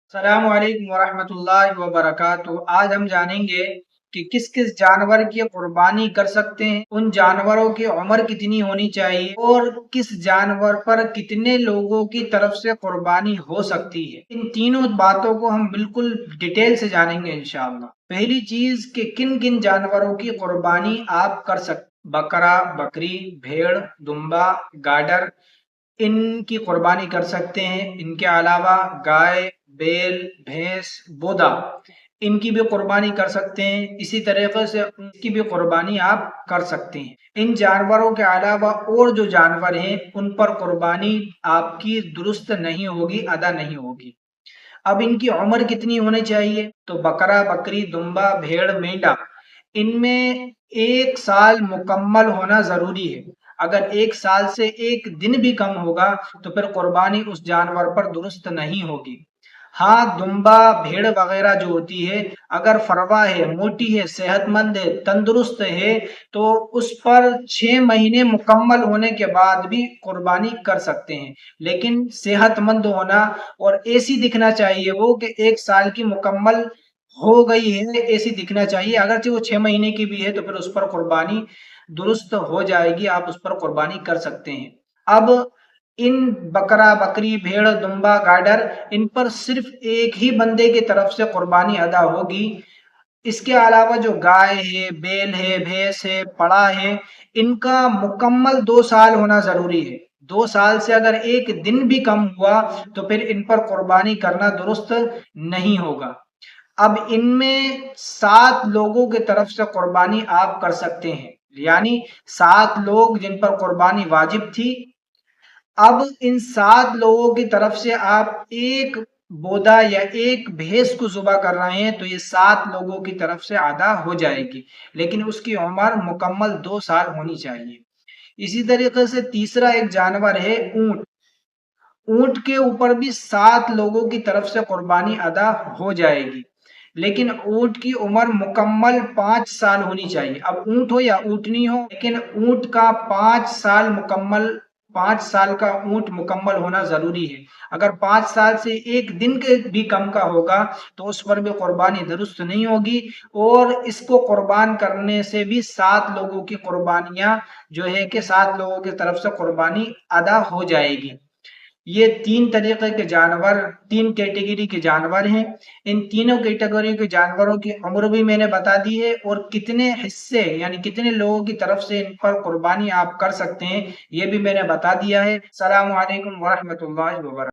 अस्सलाम वालेकुम वरहमतुल्लाहि वबरकातुहू। आज हम जानेंगे कि किस किस जानवर की कुर्बानी कर सकते हैं, उन जानवरों की उम्र कितनी होनी चाहिए और किस जानवर पर कितने लोगों की तरफ से कुर्बानी हो सकती है। इन तीनों बातों को हम बिल्कुल डिटेल से जानेंगे इंशाअल्लाह। पहली चीज कि किन किन जानवरों की कुर्बानी आप कर सकते, बकरा, बकरी, भेड़, दुम्बा, गाडर, इनकी कुर्बानी कर सकते हैं। इनके अलावा गाय, बैल, भैंस, बोदा, इनकी भी कुर्बानी कर सकते हैं। इसी तरीके से उनकी भी कुर्बानी आप कर सकते हैं। इन जानवरों के अलावा और जो जानवर हैं उन पर कुर्बानी आपकी दुरुस्त नहीं होगी, अदा नहीं होगी। अब इनकी उम्र कितनी होनी चाहिए? तो बकरा, बकरी, दुम्बा, भेड़, मेंढा, इनमें 1 साल मुकम्मल होना जरूरी है। अगर 1 साल से एक दिन भी कम होगा तो फिर कुर्बानी उस जानवर पर दुरुस्त नहीं होगी। हाँ, दुम्बा, भेड़ वगैरह जो होती है, अगर फरवा है, मोटी है, सेहतमंद है, तंदुरुस्त है, तो उस पर 6 महीने मुकम्मल होने के बाद भी कुर्बानी कर सकते हैं। लेकिन सेहतमंद होना और ऐसी दिखना चाहिए वो कि 1 साल की मुकम्मल हो गई है, ऐसी दिखना चाहिए। अगर वो 6 महीने की भी है तो फिर उस पर कुर्बानी दुरुस्त हो जाएगी, आप उस पर कुर्बानी कर सकते हैं। अब इन बकरा, बकरी, भेड़, दुम्बा, गाडर, इन पर सिर्फ एक ही बंदे की तरफ से कुर्बानी अदा होगी। इसके अलावा जो गाय है, बैल है, भैंस है, पड़ा है, इनका मुकम्मल 2 साल होना जरूरी है। 2 साल से अगर एक दिन भी कम हुआ तो फिर इन पर कुर्बानी करना दुरुस्त नहीं होगा। अब इनमें 7 लोगों की तरफ से कुर्बानी आप कर सकते हैं, यानी 7 लोग जिन पर कुर्बानी वाजिब थी। अब इन 7 लोगों की तरफ से आप एक बोदा या एक भैंस को जुबा कर रहे हैं तो ये 7 लोगों की तरफ से अदा हो जाएगी, लेकिन उसकी उम्र मुकम्मल 2 साल होनी चाहिए। इसी तरीके से तीसरा एक जानवर है ऊंट। ऊंट के ऊपर भी 7 लोगों की तरफ से कुर्बानी अदा हो जाएगी, लेकिन ऊंट की उम्र मुकम्मल 5 साल होनी चाहिए। अब ऊंट हो या ऊंटनी हो, लेकिन ऊंट का 5 साल मुकम्मल, 5 साल का ऊंट मुकम्मल होना जरूरी है। अगर 5 साल से एक दिन के भी कम का होगा तो उस पर भी कुर्बानी दुरुस्त नहीं होगी, और इसको कुर्बान करने से भी 7 लोगों की कुर्बानियां जो है कि 7 लोगों की तरफ से कुर्बानी अदा हो जाएगी। ये 3 तरीके के जानवर, 3 कैटेगरी के जानवर हैं। इन तीनों कैटेगरी के जानवरों की उम्र भी मैंने बता दी है, और कितने हिस्से यानी कितने लोगों की तरफ से इन पर कुर्बानी आप कर सकते हैं ये भी मैंने बता दिया है। सलाम वालेकुम वरहमतुल्लाहि वबरकातुहू।